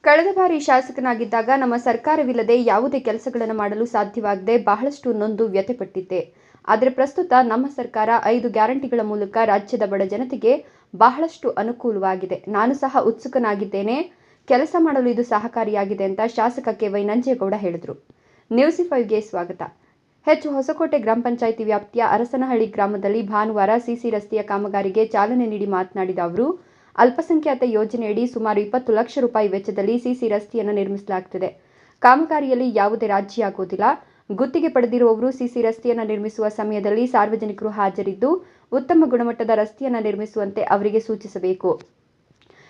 ಕಳೆದ ಬಾರಿ ಶಾಸಕನಾಗಿದ್ದಾಗ ನಮ್ಮ ಸರ್ಕಾರವಿಲ್ಲದೆ ಯಾವುದೇ ಕೆಲಸಗಳನ್ನು ಮಾಡಲು ಸಾಧ್ಯವಾಗದೆ ಬಹಳಷ್ಟು ನೊಂದು ವ್ಯಥೆಪಟ್ಟಿದ್ದೆ. ಆದರೆ ಪ್ರಸ್ತುತ ನಮ್ಮ ಸರ್ಕಾರ 5 ಗ್ಯಾರಂಟಿಗಳ ಮೂಲಕ ರಾಜ್ಯದ ಬಡ ಜನತೆಗೆ ಬಹಳಷ್ಟು ಅನುಕೂಲವಾಗಿದೆ. ನಾನು ಸಹ ಉತ್ಸುಕನಾಗಿದ್ದೇನೆ. ಕೆಲಸ ಮಾಡಲು ಇದು ಸಹಕಾರಿಯಾಗಿದೆ ಅಂತ ಶಾಸಕ ಕೆ.ವೈ. ನಂಜೇಗೌಡ ಹೇಳಿದರು. ನ್ಯೂಸ್5ಗೆ ಸ್ವಾಗತ. ಹೊಸಕೋಟೆ ಗ್ರಾಮ ಪಂಚಾಯಿತಿ ವ್ಯಾಪ್ತಿಯ ಅರಸನಹಳ್ಳಿ ಗ್ರಾಮದಲ್ಲಿ ಭಾನುವಾರ ಸಿಸಿ ರಸ್ತೆಯ ಕಾಮಗಾರಿಗೆ ಚಾಲನೆ ನೀಡಿ ಮಾತನಾಡಿದ ಅವರು, ಅಲ್ಪಸಂಖ್ಯಾತ ಯೋಜನೆಯಡಿ ಸುಮಾರು 20 ಲಕ್ಷ ರೂಪಾಯಿ ವೆಚ್ಚದಲ್ಲಿ ಸಿಸಿ ರಸ್ತೆಯನ್ನು ನಿರ್ಮಿಸಲಾಗುತ್ತಿದೆ. ಕಾಮಗಾರಿಯಲ್ಲಿ ಯಾವುದೇ ರಾಜಿ ಆಗುವುದಿಲ್ಲ. ಗುತ್ತಿಗೆ ಪಡೆದಿರುವವರು ಸಿಸಿ ರಸ್ತೆಯನ್ನು ನಿರ್ಮಿಸುವ ಸಮಯದಲ್ಲಿ ಸಾರ್ವಜನಿಕರು ಹಾಜರಿದ್ದು ಉತ್ತಮ ಗುಣಮಟ್ಟದ ರಸ್ತೆಯನ್ನು ನಿರ್ಮಿಸುವಂತೆ ಅವರಿಗೆ ಸೂಚಿಸಬೇಕು.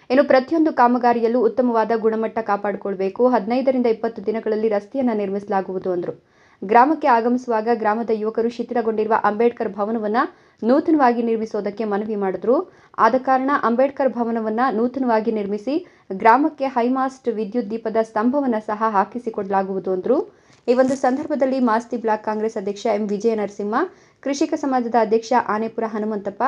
ಇನ್ನು ಪ್ರತಿಯೊಂದು ಕಾಮಗಾರಿಯಲ್ಲೂ ಉತ್ತಮವಾದ ಗುಣಮಟ್ಟ ಕಾಪಾಡಿಕೊಳ್ಳಬೇಕು. 15 ರಿಂದ 20 ದಿನಗಳಲ್ಲಿ ರಸ್ತೆಯನ್ನು ನಿರ್ಮಿಸಲಾಗುವುದು ಎಂದರು. ಗ್ರಾಮಕ್ಕೆ ಆಗಮಿಸುವಾಗ ಗ್ರಾಮದ ಯುವಕರು ಶಿಥಿಲಗೊಂಡಿರುವ ಅಂಬೇಡ್ಕರ್ ಭವನವನ್ನು ನೂತನವಾಗಿ ನಿರ್ಮಿಸುವುದಕ್ಕೆ ಮನವಿ ಮಾಡಿದರು. ಆದ ಕಾರಣ ಅಂಬೇಡ್ಕರ್ ಭವನವನ್ನು ನೂತನವಾಗಿ ನಿರ್ಮಿಸಿ ಗ್ರಾಮಕ್ಕೆ ಹೈಮಾಸ್ಟ್ ವಿದ್ಯುತ್ ದೀಪದ ಸ್ತಂಭವನ್ನು ಸಹ ಹಾಕಿಸಿಕೊಡಲಾಗುವುದು ಎಂದರು. ಈ ಒಂದು ಸಂದರ್ಭದಲ್ಲಿ ಮಾಸ್ತಿ ಬ್ಲಾಕ್ ಕಾಂಗ್ರೆಸ್ ಅಧ್ಯಕ್ಷ ಎಂ. ವಿಜಯ ನರಸಿಂಹ, ಕೃಷಿಕ ಸಮಾಜದ ಅಧ್ಯಕ್ಷ ಆನೆಪುರ ಹನುಮಂತಪ್ಪ,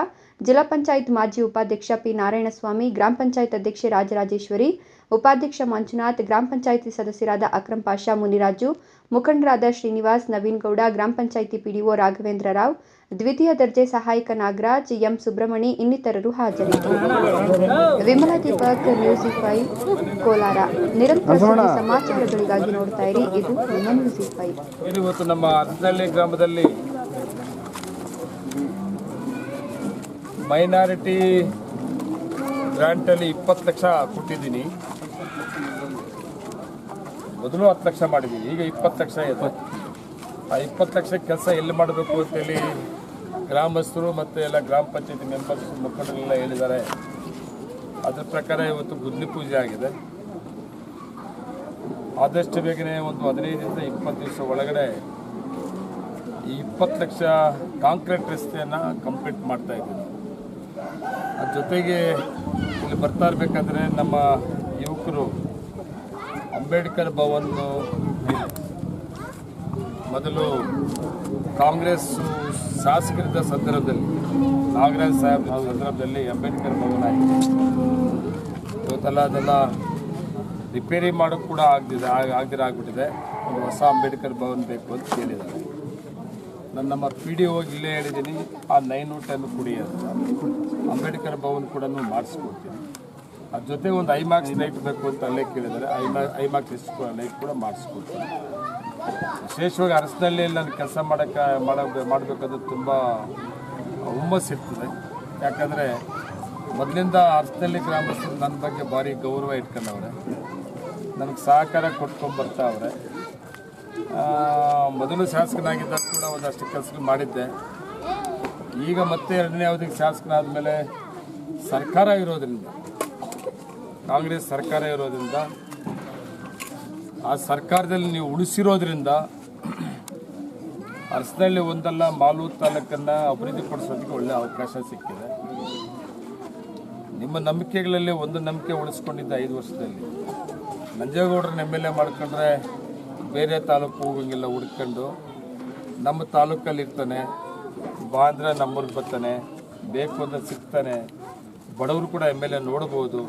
ಜಿಲ್ಲಾ ಪಂಚಾಯತ್ ಮಾಜಿ ಉಪಾಧ್ಯಕ್ಷ ಪಿ. ನಾರಾಯಣಸ್ವಾಮಿ, ಗ್ರಾಮ ಪಂಚಾಯತ್ ಅಧ್ಯಕ್ಷೆ ರಾಜರಾಜೇಶ್ವರಿ, ಉಪಾಧ್ಯಕ್ಷ ಮಂಜುನಾಥ್, ಗ್ರಾಮ ಪಂಚಾಯಿತಿ ಸದಸ್ಯರಾದ ಅಕ್ರಂ ಪಾಷಾ, ಮುನಿರಾಜು, ಮುಖಂಡರಾದ ಶ್ರೀನಿವಾಸ್, ನವೀನ್ ಗೌಡ, ಗ್ರಾಮ ಪಂಚಾಯಿತಿ ಪಿಡಿಒ ರಾಘವೇಂದ್ರ ರಾವ್, ದ್ವಿತೀಯ ದರ್ಜೆ ಸಹಾಯಕ ನಾಗರಾಜ್, ಎಂ. ಸುಬ್ರಹ್ಮಣಿ ಇನ್ನಿತರರು ಹಾಜರಿದ್ದರು. ವಿಮಲಾ ದೀಪಕ್, ನ್ಯೂಸ್5 ಕೋಲಾರ. ನಿರಂತರ ಸಮಾಚಾರಗಳಿಗಾಗಿ ನೋಡ್ತಾ ಇರಿ, ಇದು ನಿಮ್ಮ ನ್ಯೂಸ್5. ಇವತ್ತು ನಮ್ಮ ಅರಸನಹಳ್ಳಿ ಗ್ರಾಮದಲ್ಲಿ ಮೈನಾರಿಟಿ ಗ್ರಾಂಟಲ್ಲಿ 20 ಲಕ್ಷ ಕೊಟ್ಟಿದ್ದೀನಿ. ಮೊದಲು 10 ಲಕ್ಷ ಮಾಡಿದ್ದೀನಿ, ಈಗ 20 ಲಕ್ಷ ಇದೆ. ಆ 20 ಲಕ್ಷ ಕೆಲಸ ಎಲ್ಲಿ ಮಾಡಬೇಕು ಅಂತೇಳಿ ಗ್ರಾಮಸ್ಥರು ಮತ್ತು ಎಲ್ಲ ಗ್ರಾಮ ಪಂಚಾಯತಿ ಮೆಂಬರ್ಸ್ ಮುಖಂಡರೆಲ್ಲ ಹೇಳಿದ್ದಾರೆ. ಅದ್ರ ಪ್ರಕಾರ ಇವತ್ತು ಗುದ್ಲಿ ಪೂಜೆ ಆಗಿದೆ. ಆದಷ್ಟು ಬೇಗನೆ ಒಂದು 15ರಿಂದ 20 ದಿವಸ ಒಳಗಡೆ ಈ 20 ಲಕ್ಷ ಕಾಂಕ್ರೀಟ್ ರಸ್ತೆಯನ್ನು ಕಂಪ್ಲೀಟ್ ಮಾಡ್ತಾ ಇದ್ದೀವಿ. ಅದ್ರ ಜೊತೆಗೆ ಇಲ್ಲಿ ಬರ್ತಾ ಇರಬೇಕಾದ್ರೆ ನಮ್ಮ ಯುವಕರು ಅಂಬೇಡ್ಕರ್ ಭವನ್ ಮೊದಲು ಕಾಂಗ್ರೆಸ್ ಶಾಸಕರಿದ್ದ ಸಂದರ್ಭದಲ್ಲಿ ನಾಗರಾಜ್ ಸಾಹೇಬ್ ಸಂದರ್ಭದಲ್ಲಿ ಅಂಬೇಡ್ಕರ್ ಭವನ ಆಗಿದೆ. ಇವತ್ತೆಲ್ಲ ಅದೆಲ್ಲ ರಿಪೇರಿ ಮಾಡೋಕ್ಕೆ ಕೂಡ ಆಗ್ಬಿಟ್ಟಿದೆ. ಒಂದು ಹೊಸ ಅಂಬೇಡ್ಕರ್ ಭವನ್ ಬೇಕು ಅಂತ ಕೇಳಿದ್ದಾರೆ. ನಾನು ನಮ್ಮ PDO ಇಲ್ಲೇ ಹೇಳಿದ್ದೀನಿ, ಆ 9 10 ಕೊಡಿ ಅಂತ. ಅಂಬೇಡ್ಕರ್ ಭವನ್ ಕೂಡ ಮಾಡಿಸ್ಕೊಡ್ತೀನಿ. ಅದ್ರ ಜೊತೆ ಒಂದು ಐಮ್ಯಾಕ್ಸ್ ಲೈಟ್ ಬೇಕು ಅಂತ ಅಲ್ಲೇ ಕೇಳಿದ್ದಾರೆ. ಐಮ್ಯಾಕ್ಸ್ ಲೈಟ್ ಕೂಡ ಮಾಡಿಸ್ಕೊಡ್ತೀನಿ. ವಿಶೇಷವಾಗಿ ಅರಸನಹಳ್ಳಿ ನಾನು ಕೆಲಸ ಮಾಡಬೇಕಾದ್ರೆ ತುಂಬ ಹುಮ್ಮಸ್ಸಿರ್ತದೆ. ಯಾಕಂದರೆ ಮೊದಲಿಂದ ಅರಸನಹಳ್ಳಿ ಗ್ರಾಮಸ್ಥರು ನನ್ನ ಬಗ್ಗೆ ಭಾರಿ ಗೌರವ ಇಟ್ಕೊಂಡವ್ರೆ, ನನಗೆ ಸಹಕಾರ ಕೊಟ್ಕೊಂಡ್ಬರ್ತಾವ್ರೆ. ಮೊದಲು ಶಾಸಕನಾಗಿದ್ದಾಗ ಕೂಡ ಒಂದಷ್ಟು ಕೆಲಸಗಳು ಮಾಡಿದ್ದೆ. ಈಗ ಮತ್ತೆ 2ನೇ ಅವಧಿಗೆ ಶಾಸಕನಾದ ಮೇಲೆ ಸರ್ಕಾರ ಇರೋದ್ರಿಂದ, ಕಾಂಗ್ರೆಸ್ ಸರ್ಕಾರ ಇರೋದ್ರಿಂದ, ಆ ಸರ್ಕಾರದಲ್ಲಿ ನೀವು ಉಳಿಸಿರೋದ್ರಿಂದ ಅರಸನಹಳ್ಳಿ ಒಂದಲ್ಲ ಮಾಲೂರು ತಾಲೂಕನ್ನು ಅಭಿವೃದ್ಧಿಪಡಿಸೋದಕ್ಕೆ ಒಳ್ಳೆಯ ಅವಕಾಶ ಸಿಕ್ಕಿದೆ. ನಿಮ್ಮ ನಂಬಿಕೆಗಳಲ್ಲಿ ಒಂದು ನಂಬಿಕೆ ಉಳಿಸ್ಕೊಂಡಿದ್ದ 5 ವರ್ಷದಲ್ಲಿ ನಂಜೇಗೌಡರನ್ನ MLA ಮಾಡ್ಕೊಂಡ್ರೆ ಬೇರೆ ತಾಲೂಕು ಹೋಗಂಗಿಲ್ಲ, ಹುಡ್ಕೊಂಡು ನಮ್ಮ ತಾಲೂಕಲ್ಲಿ ಇರ್ತಾನೆ, ಬಾ ಅಂದರೆ ನಮ್ಮೂರಿಗೆ ಬರ್ತಾನೆ, ಬೇಕು ಅಂದರೆ ಸಿಗ್ತಾನೆ. ಬಡವರು ಕೂಡ MLA ನೋಡ್ಬೋದು,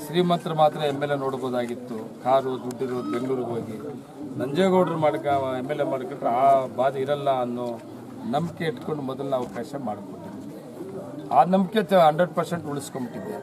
ಶ್ರೀಮಂತರು ಮಾತ್ರ MLA ನೋಡ್ಬೋದಾಗಿತ್ತು. ಕಾರು ದುಡ್ಡಿರೋದು ಬೆಂಗಳೂರಿಗೆ ಹೋಗಿ ನಂಜೇಗೌಡರು MLA ಮಾಡ್ಕೊಂಡ್ರೆ ಆ ಬಾಧೆ ಇರಲ್ಲ ಅನ್ನೋ ನಂಬಿಕೆ ಇಟ್ಕೊಂಡು ಮೊದಲನೇ ಅವಕಾಶ ಮಾಡಿಕೊಟ್ಟಿದ್ದೆ. ಆ ನಂಬಿಕೆ 100% ಉಳಿಸ್ಕೊಂಬಿಟ್ಟಿದ್ದೆ.